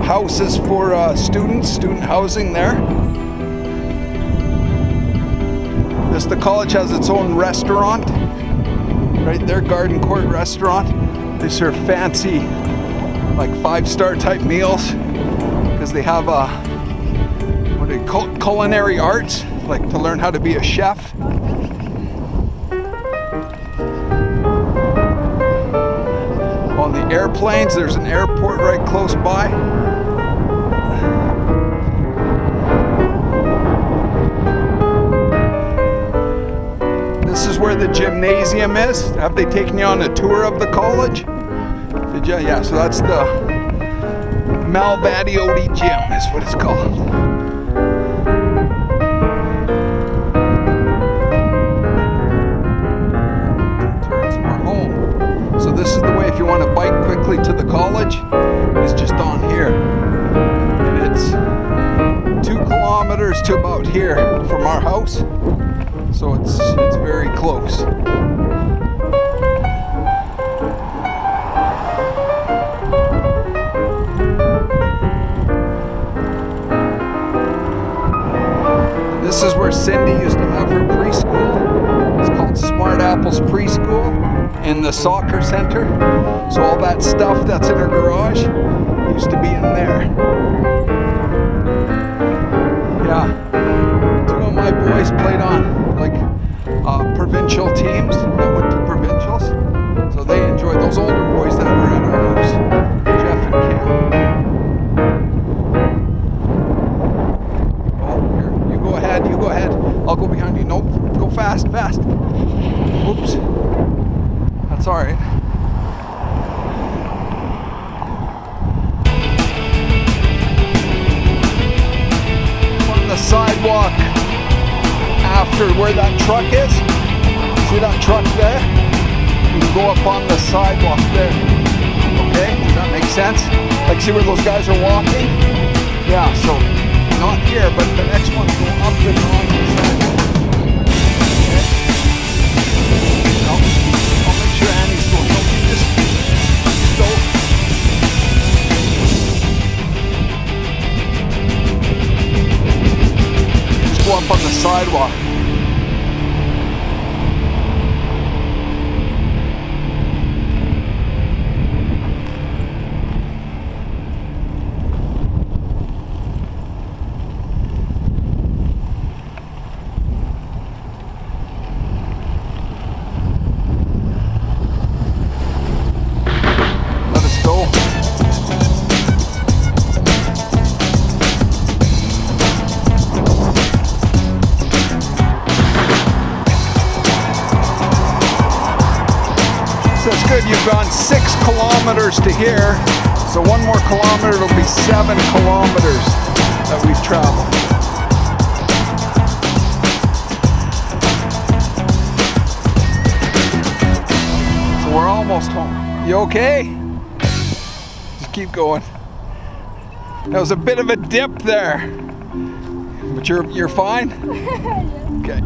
houses for student housing there. The college has its own restaurant, right there, Garden Court restaurant. They serve fancy, like 5-star type meals, because they have what do you call it? Culinary arts, like to learn how to be a chef. On the airplanes, there's an airport right close by. This is where the gymnasium is. Have they taken you on a tour of the college? Did you? Yeah, so that's the Malbadioti Gym is what it's called. Turns we're home. So this is the way if you want to bike quickly to the college, it's just on here. And it's 2 kilometers to about here from our house. So it's very close. This is where Cindy used to have her preschool. It's called Smart Apples Preschool in the soccer center. So all that stuff that's in her garage used to be in there. Yeah. 2 of my boys played on provincial teams that went to provincials, so they enjoyed those older boys that were at our house, Jeff and Cam. Oh, here, you go ahead, I'll go behind you. Nope, go fast. Oops, that's all right. On the sidewalk after where that truck is. See that truck there? You can go up on the sidewalk there. Okay, does that make sense? Like, see where those guys are walking? Yeah, so not here, but the next one's go up and on the sidewalk. Okay. I'll make sure Annie's going. No, just go. Just go up on the sidewalk. That's good. You've gone 6 kilometers to here, so 1 more kilometer, it'll be 7 kilometers that we've traveled. So we're almost home. You okay? Just keep going. That was a bit of a dip there, but you're fine? Okay.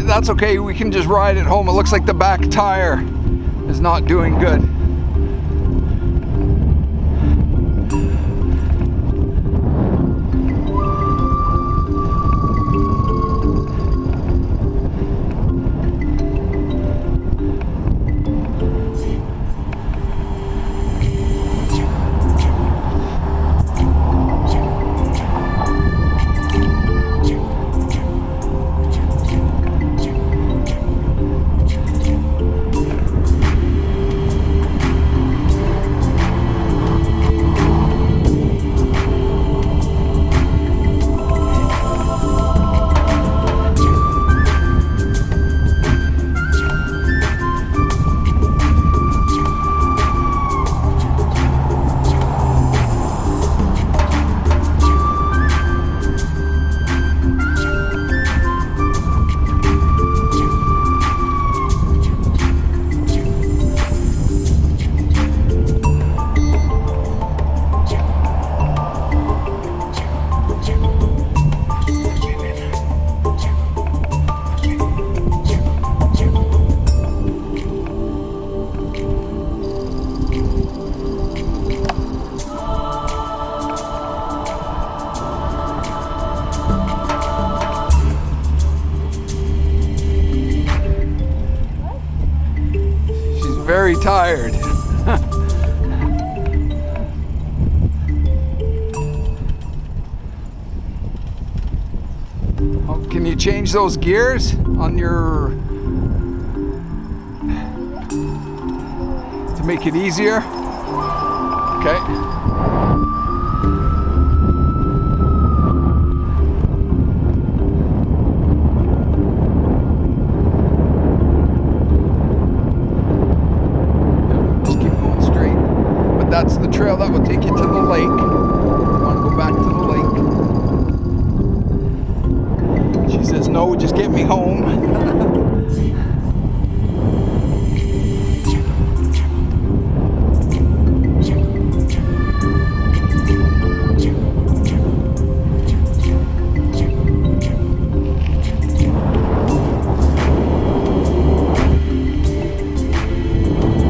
That's okay, we can just ride it home. It looks like the back tire is not doing good. tired. Oh, can you change those gears on your... to make it easier? Okay. That's the trail that will take you to the lake. You want to go back to the lake? She says, no, just get me home.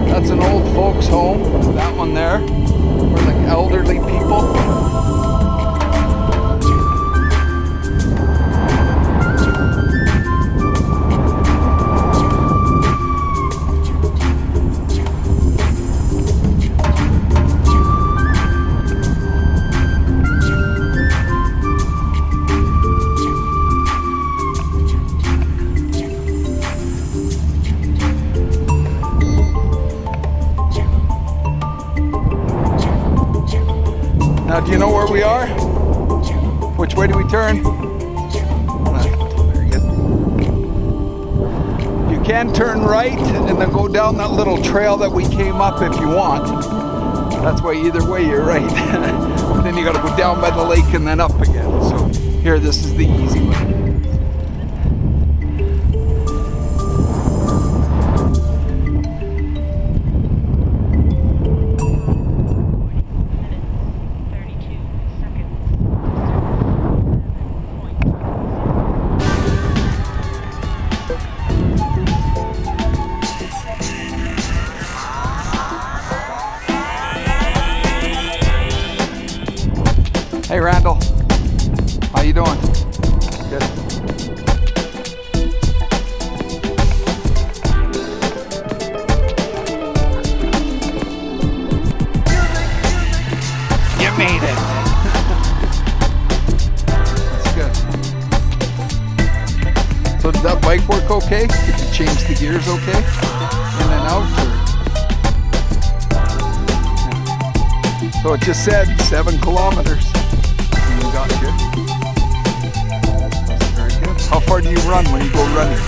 That's an old folks' home, that one there, for like elderly people. Now, do you know where we are? Which way do we turn? Very good. You can turn right and then go down that little trail that we came up if you want. That's why either way you're right. But then you got to go down by the lake and then up again. So here, this is the easy way. Hey Randall, how you doing? Good. You made it. That's good. So did that bike work okay? Did you change the gears okay? In and out? Or? So it just said 7 kilometers. Got you. That's very good. How far do you run when you go running?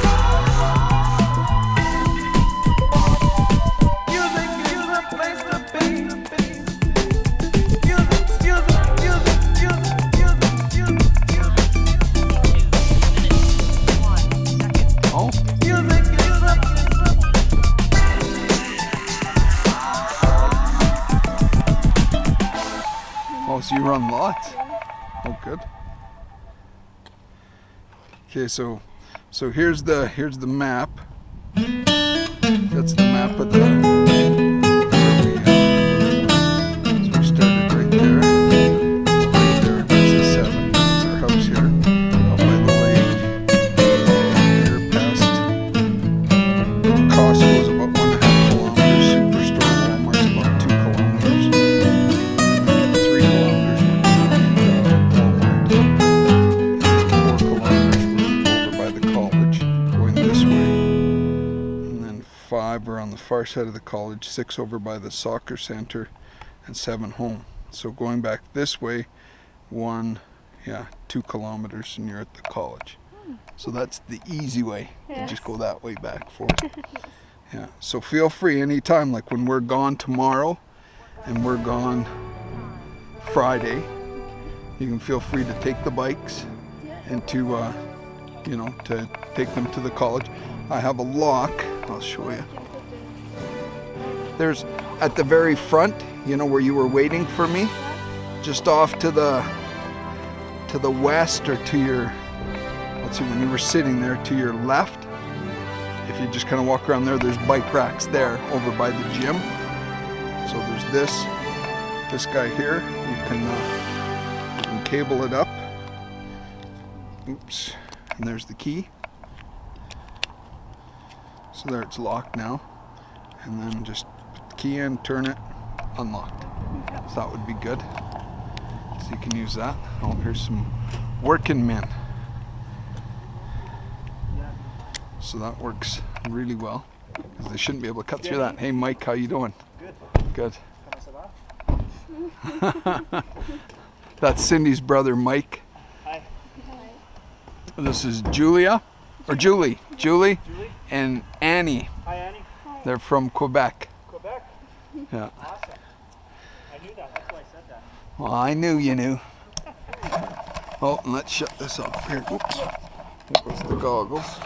Oh. Oh, so you run lots. Oh, good. Okay, so here's the map. That's the map of the. So we started right there. Right there. That's the 7. That's our house here. Out by the lake. Here past Costco's about 1.5 kilometers. Superstore Walmart's about 2 kilometers. 3 kilometers. We're on the far side of the college, 6 over by the soccer center, and 7 home. So going back this way, 2 kilometers, and you're at the college. So that's the easy way. Yes. You just go that way back for it. Yeah. So feel free anytime, like when we're gone tomorrow and we're gone Friday, you can feel free to take the bikes and to to take them to the college. I have a lock. I'll show you. There's at the very front, where you were waiting for me, just off to the west, or to your, let's see, when you were sitting there to your left, if you just kind of walk around there, there's bike racks there over by the gym. So there's this guy here. You can cable it up. Oops, and there's the key. So there, it's locked now, and then just put key in, turn it, unlocked. So that would be good. So you can use that. Oh, here's some working men. So that works really well, because they shouldn't be able to cut through that. Hey Mike, how you doing? Good. Good. That's Cindy's brother Mike. Hi. This is Julia, or Julie, and Annie. Hi, Annie. They're from Quebec. Quebec? Yeah. Awesome. I knew that. That's why I said that. Well, I knew you knew. Oh, and let's shut this off here. Oops. There goes the goggles.